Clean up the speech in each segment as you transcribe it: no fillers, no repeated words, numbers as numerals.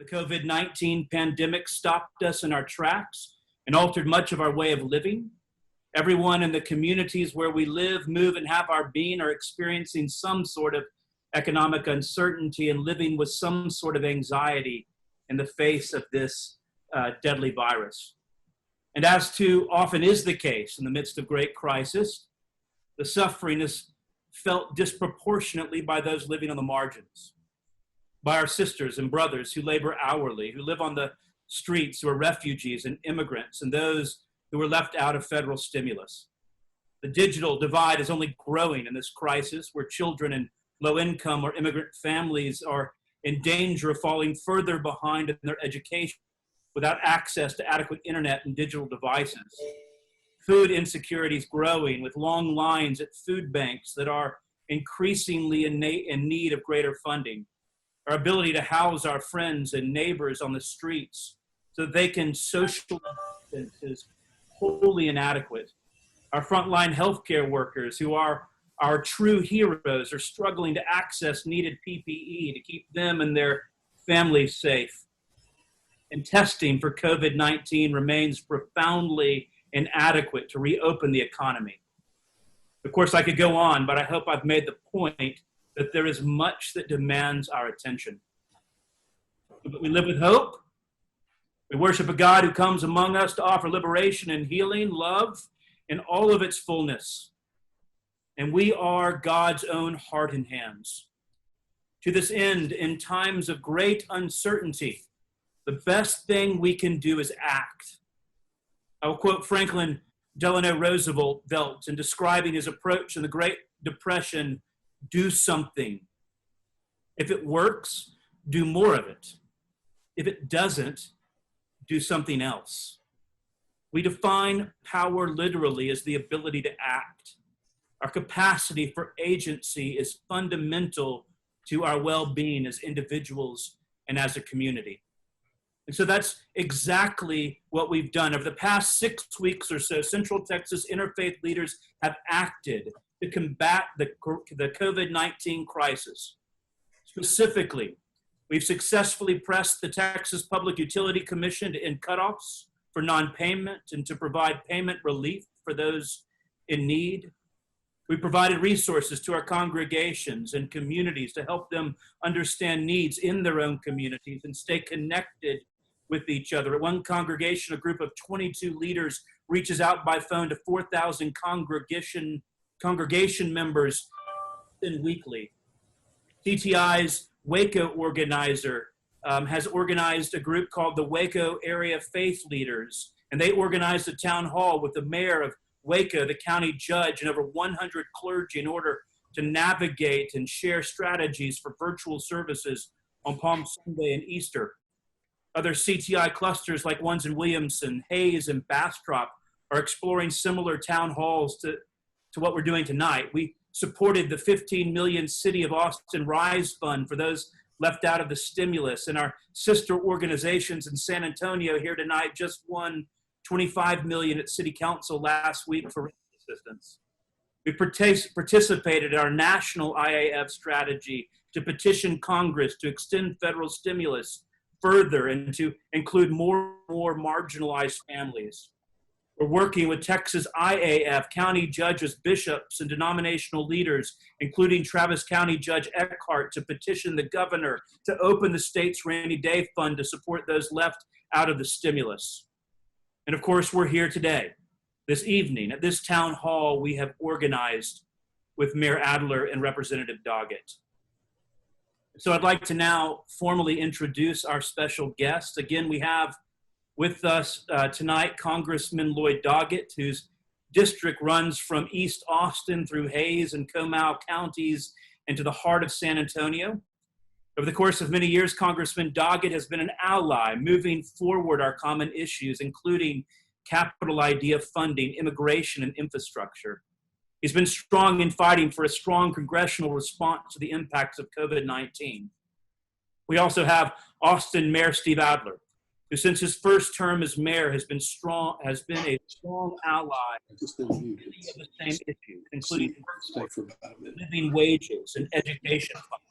The COVID-19 pandemic stopped us in our tracks and altered much of our way of living. Everyone in the communities where we live, move, and have our being are experiencing some sort of economic uncertainty and living with some sort of anxiety in the face of this deadly virus. And as too often is the case in the midst of great crisis, the suffering is felt disproportionately by those living on the margins, by our sisters and brothers who labor hourly, who live on the streets, who are refugees and immigrants, and those who were left out of federal stimulus. The digital divide is only growing in this crisis, where children in low-income or immigrant families are in danger of falling further behind in their education without access to adequate internet and digital devices. Food insecurity is growing, with long lines at food banks that are increasingly in need of greater funding. Our ability to house our friends and neighbors on the streets so that they can social distance is wholly inadequate. Our frontline healthcare workers, who are our true heroes, are struggling to access needed PPE to keep them and their families safe. And testing for COVID-19 remains profoundly inadequate to reopen the economy. Of course, I could go on, but I hope I've made the point that there is much that demands our attention. But we live with hope. We worship a God who comes among us to offer liberation and healing, love, in all of its fullness. And we are God's own heart and hands. To this end, in times of great uncertainty, the best thing we can do is act. I will quote Franklin Delano Roosevelt in describing his approach in the Great Depression: do something. If it works, do more of it. If it doesn't, do something else. We define power literally as the ability to act. Our capacity for agency is fundamental to our well-being as individuals and as a community. And so that's exactly what we've done. Over the past 6 weeks or so, Central Texas Interfaith leaders have acted to combat the COVID-19 crisis. Specifically, we've successfully pressed the Texas Public Utility Commission to end cutoffs for non-payment and to provide payment relief for those in need. We provided resources to our congregations and communities to help them understand needs in their own communities and stay connected with each other. At one congregation, a group of 22 leaders reaches out by phone to 4,000 congregation members weekly. CTI's Waco organizer has organized a group called the Waco Area Faith Leaders, and they organized a town hall with the mayor of Waco, the county judge, and over 100 clergy in order to navigate and share strategies for virtual services on Palm Sunday and Easter. Other CTI clusters like ones in Williamson, Hayes, and Bastrop are exploring similar town halls to what we're doing tonight. We supported the $15 million City of Austin Rise Fund for those left out of the stimulus, and our sister organizations in San Antonio here tonight just won $25 million at City Council last week for assistance. We participated in our national IAF strategy to petition Congress to extend federal stimulus further and to include more marginalized families. We're working with Texas IAF, county judges, bishops, and denominational leaders, including Travis County Judge Eckhart, to petition the governor to open the state's rainy day fund to support those left out of the stimulus. And of course, we're here today, this evening, at this town hall we have organized with Mayor Adler and Representative Doggett. So I'd like to now formally introduce our special guest. Again, we have with us tonight Congressman Lloyd Doggett, whose district runs from East Austin through Hayes and Comal counties into the heart of San Antonio. Over the course of many years, Congressman Doggett has been an ally moving forward our common issues, including capital idea funding, immigration, and infrastructure. He's been strong in fighting for a strong congressional response to the impacts of COVID-19. We also have Austin Mayor Steve Adler, who since his first term as mayor has been a strong ally in many of the same issues, including living wages and education funding.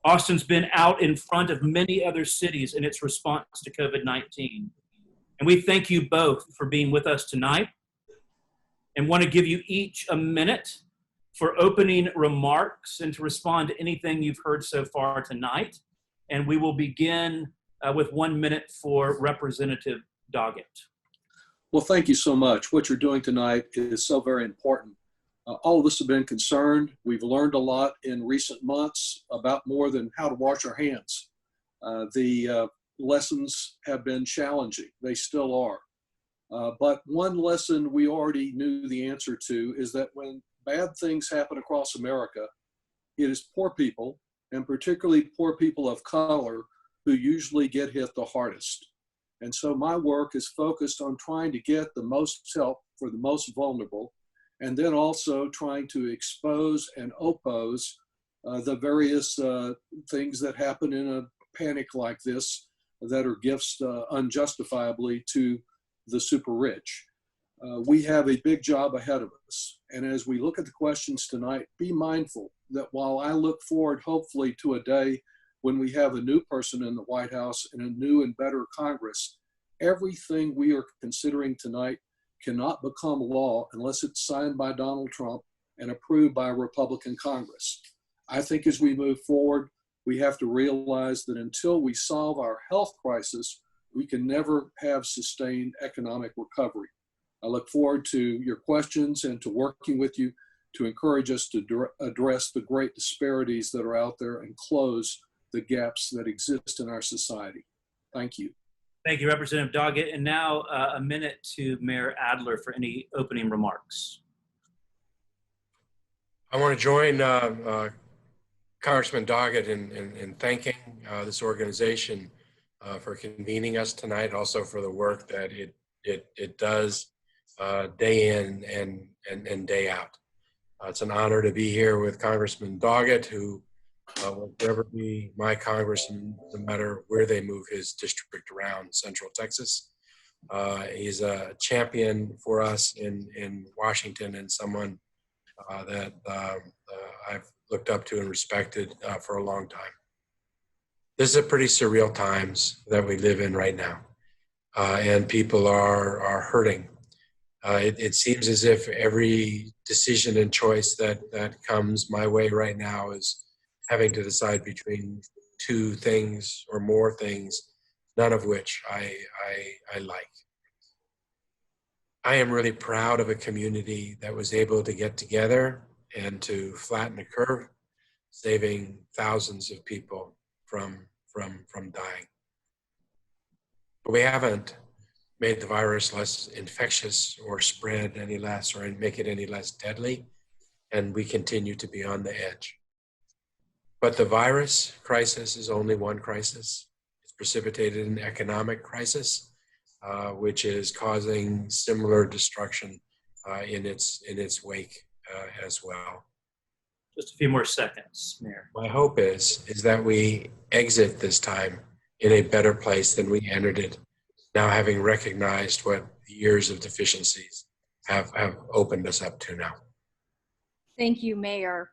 Austin's been out in front of many other cities in its response to COVID-19. And we thank you both for being with us tonight and want to give you each a minute for opening remarks and to respond to anything you've heard so far tonight. And we will begin with 1 minute for Representative Doggett. Well, thank you so much. What you're doing tonight is so very important. All of us have been concerned. We've learned a lot in recent months about more than how to wash our hands. The lessons have been challenging. They still are. But one lesson we already knew the answer to is that when bad things happen across America, it is poor people, and particularly poor people of color, who usually get hit the hardest. And so my work is focused on trying to get the most help for the most vulnerable, and then also trying to expose and oppose the various things that happen in a panic like this that are gifts unjustifiably to the super rich. We have a big job ahead of us. And as we look at the questions tonight, be mindful that while I look forward hopefully to a day when we have a new person in the White House and a new and better Congress, everything we are considering tonight cannot become law unless it's signed by Donald Trump and approved by a Republican Congress. I think as we move forward, we have to realize that until we solve our health crisis, we can never have sustained economic recovery. I look forward to your questions and to working with you to encourage us to address the great disparities that are out there and close the gaps that exist in our society. Thank you. Thank you, Representative Doggett. And now a minute to Mayor Adler for any opening remarks. I want to join Congressman Doggett in thanking this organization for convening us tonight, also for the work that it does day in and day out. It's an honor to be here with Congressman Doggett, who will forever be my congressman, no matter where they move his district around Central Texas. He's a champion for us in Washington and someone that I've looked up to and respected for a long time. This is a pretty surreal times that we live in right now, and people are hurting. It seems as if every decision and choice that comes my way right now is having to decide between two things or more things, none of which I like. I am really proud of a community that was able to get together and to flatten the curve, saving thousands of people from dying. But we haven't made the virus less infectious or spread any less or make it any less deadly, and we continue to be on the edge. But the virus crisis is only one crisis. It's precipitated an economic crisis, which is causing similar destruction in its wake as well. Just a few more seconds, Mayor. My hope is that we exit this time in a better place than we entered it, now having recognized what years of deficiencies have opened us up to now. Thank you, Mayor.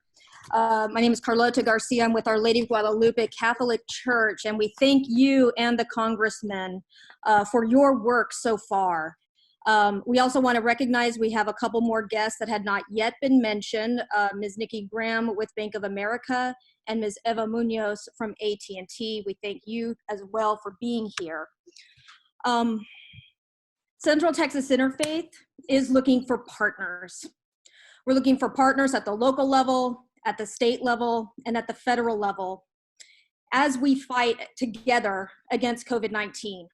My name is Carlota Garcia. I'm with Our Lady of Guadalupe Catholic Church, and we thank you and the Congressman for your work so far. We also want to recognize we have a couple more guests that had not yet been mentioned, Ms. Nikki Graham with Bank of America and Ms. Eva Munoz from AT&T. We thank you as well for being here. Central Texas Interfaith is looking for partners. We're looking for partners at the local level, at the state level, and at the federal level as we fight together against COVID-19.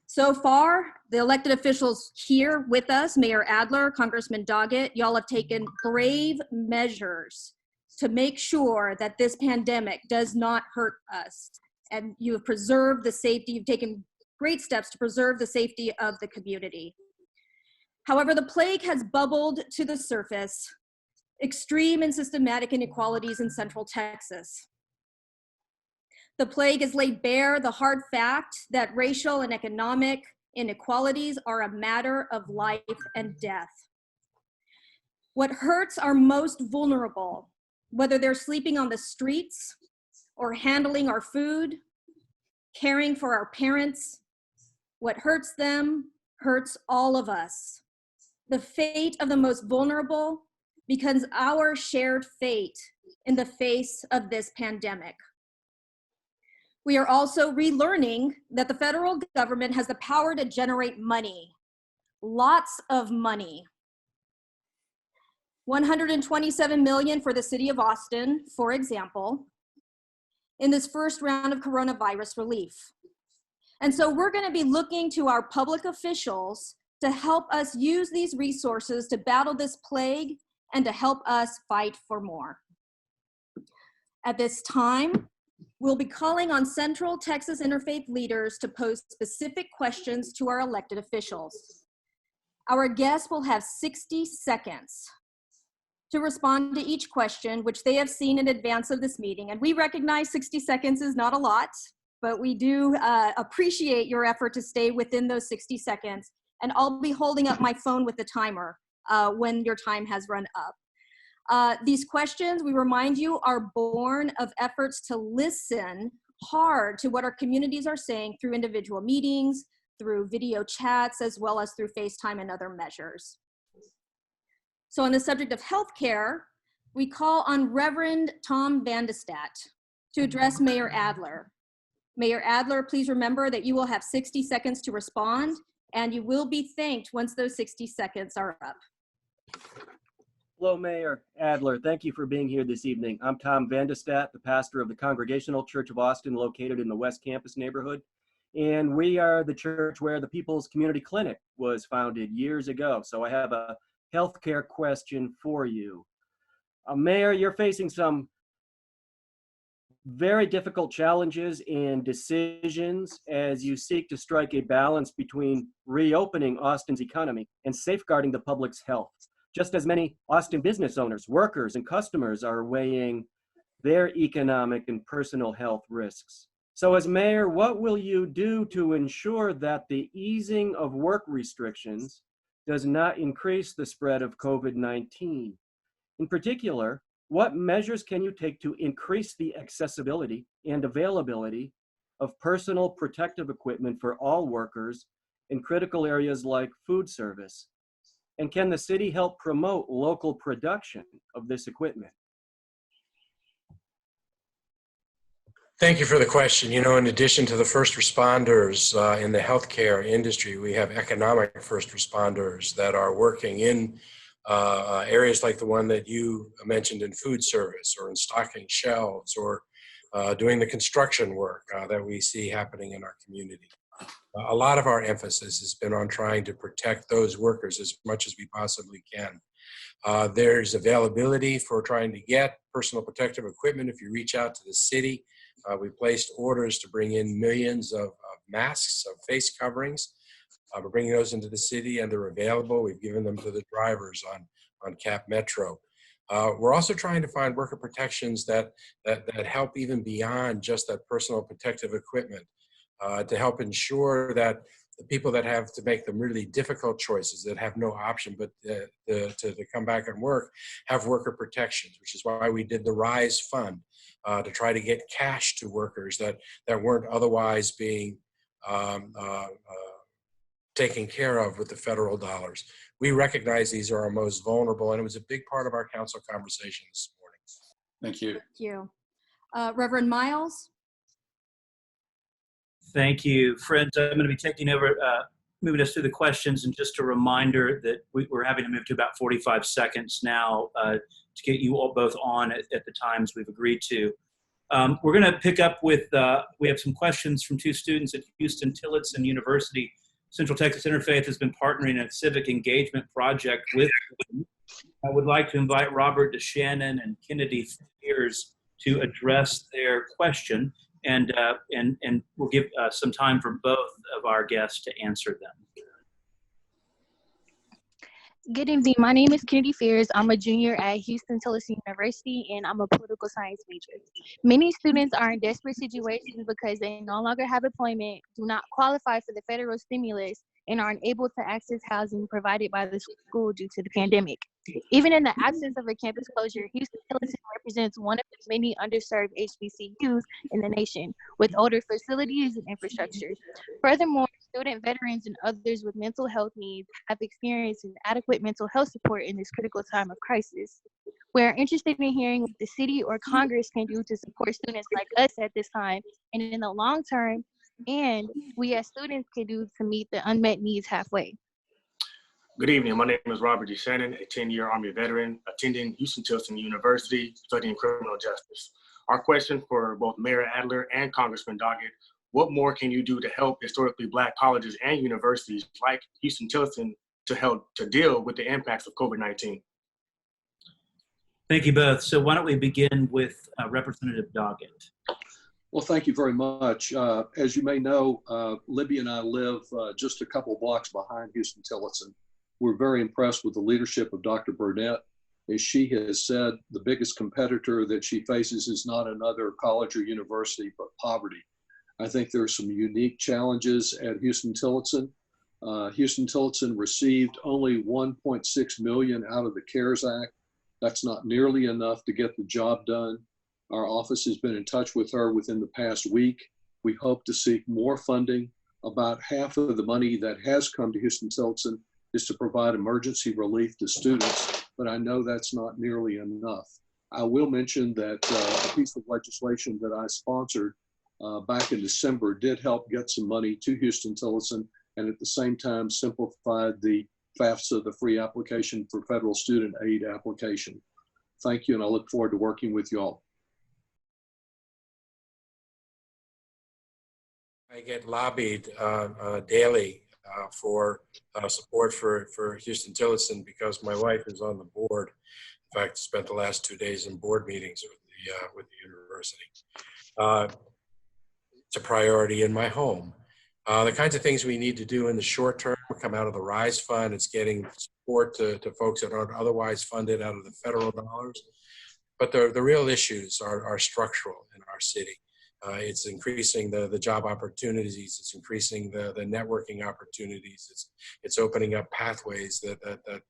So far, the elected officials here with us, Mayor Adler, Congressman Doggett, y'all have taken brave measures to make sure that this pandemic does not hurt us. And you have preserved the safety, you've taken great steps to preserve the safety of the community. However, the plague has bubbled to the surface, extreme and systematic inequalities in Central Texas. The plague has laid bare the hard fact that racial and economic inequalities are a matter of life and death. What hurts our most vulnerable, whether they're sleeping on the streets or handling our food, caring for our parents. What hurts them hurts all of us. The fate of the most vulnerable becomes our shared fate in the face of this pandemic. We are also relearning that the federal government has the power to generate money, lots of money. $127 million for the city of Austin, for example, in this first round of coronavirus relief. And so we're going to be looking to our public officials to help us use these resources to battle this plague and to help us fight for more. At this time, we'll be calling on Central Texas Interfaith leaders to pose specific questions to our elected officials. Our guests will have 60 seconds to respond to each question, which they have seen in advance of this meeting. And we recognize 60 seconds is not a lot, but we do appreciate your effort to stay within those 60 seconds. And I'll be holding up my phone with the timer when your time has run up. These questions, we remind you, are born of efforts to listen hard to what our communities are saying through individual meetings, through video chats, as well as through FaceTime and other measures. So on the subject of healthcare, we call on Reverend Tom Vandestadt to address Mayor Adler. Mayor Adler, please remember that you will have 60 seconds to respond, and you will be thanked once those 60 seconds are up. Hello, Mayor Adler. Thank you for being here this evening. I'm Tom Vandestadt, the pastor of the Congregational Church of Austin, located in the West Campus neighborhood. And we are the church where the People's Community Clinic was founded years ago. So I have a healthcare question for you. Mayor, you're facing some very difficult challenges and decisions as you seek to strike a balance between reopening Austin's economy and safeguarding the public's health. Just as many Austin business owners, workers, and customers are weighing their economic and personal health risks. So as mayor, what will you do to ensure that the easing of work restrictions does not increase the spread of COVID-19? In particular, what measures can you take to increase the accessibility and availability of personal protective equipment for all workers in critical areas like food service? And can the city help promote local production of this equipment? Thank you for the question. You know, in addition to the first responders in the healthcare industry, we have economic first responders that are working in areas like the one that you mentioned in food service, or in stocking shelves, or doing the construction work that we see happening in our community. A lot of our emphasis has been on trying to protect those workers as much as we possibly can. There's availability for trying to get personal protective equipment. If you reach out to the city, we placed orders to bring in millions of masks, of face coverings. We're bringing those into the city, and they're available. We've given them to the drivers on Cap Metro. We're also trying to find worker protections that help even beyond just that personal protective equipment, to help ensure that the people that have to make the really difficult choices, that have no option but to come back and work, have worker protections, which is why we did the RISE Fund, to try to get cash to workers that weren't otherwise being taken care of with the federal dollars. We recognize these are our most vulnerable, and it was a big part of our council conversation this morning. Thank you. Thank you. Reverend Miles? Thank you. Friends, I'm going to be taking over, moving us through the questions, and just a reminder that we're having to move to about 45 seconds now to get you all both on at the times we've agreed to. We're going to pick up with, we have some questions from two students at Huston-Tillotson University. Central Texas Interfaith has been partnering in a civic engagement project with them. I would like to invite Robert DeShannon and Kennedy Fears to address their question, and we'll give some time for both of our guests to answer them. Good evening. My name is Kennedy Fears. I'm a junior at Huston-Tillotson University, and I'm a political science major. Many students are in desperate situations because they no longer have employment, do not qualify for the federal stimulus, and are unable to access housing provided by the school due to the pandemic. Even in the absence of a campus closure, Huston-Tillotson represents one of the many underserved HBCUs in the nation, with older facilities and infrastructure. Furthermore, student veterans and others with mental health needs have experienced inadequate mental health support in this critical time of crisis. We are interested in hearing what the city or Congress can do to support students like us at this time and in the long term, and we as students can do to meet the unmet needs halfway. Good evening. My name is Robert D. Shannon, a 10-year Army veteran attending Huston-Tillotson University, studying criminal justice. Our question for both Mayor Adler and Congressman Doggett: what more can you do to help historically Black colleges and universities like Huston-Tillotson to help to deal with the impacts of COVID-19? Thank you both. So why don't we begin with Representative Doggett? Well, thank you very much. As you may know, Libby and I live just a couple blocks behind Huston-Tillotson. We're very impressed with the leadership of Dr. Burnett. As she has said, the biggest competitor that she faces is not another college or university, but poverty. I think there are some unique challenges at Huston-Tillotson. Huston-Tillotson received only $1.6 million out of the CARES Act. That's not nearly enough to get the job done. Our office has been in touch with her within the past week. We hope to seek more funding. About half of the money that has come to Huston-Tillotson is to provide emergency relief to students, but I know that's not nearly enough. I will mention that a piece of legislation that I sponsored back in December did help get some money to Huston-Tillotson, and at the same time simplified the FAFSA, the free application for federal student aid application. Thank you, and I look forward to working with you all. I get lobbied daily for support for Huston-Tillotson because my wife is on the board. In fact, spent the last 2 days in board meetings with the university. It's a priority in my home. The kinds of things we need to do in the short term come out of the RISE Fund. It's getting support to folks that aren't otherwise funded out of the federal dollars. But the real issues are structural in our city. It's increasing the job opportunities. It's increasing the networking opportunities. It's opening up pathways that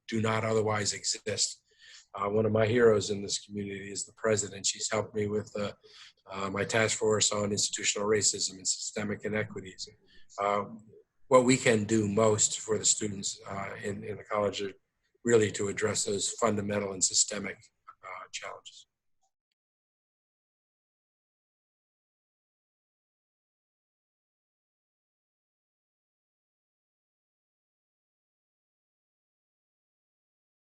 do not otherwise exist. One of my heroes in this community is the president. She's helped me with my task force on institutional racism and systemic inequities. What we can do most for the students in the college are really to address those fundamental and systemic challenges.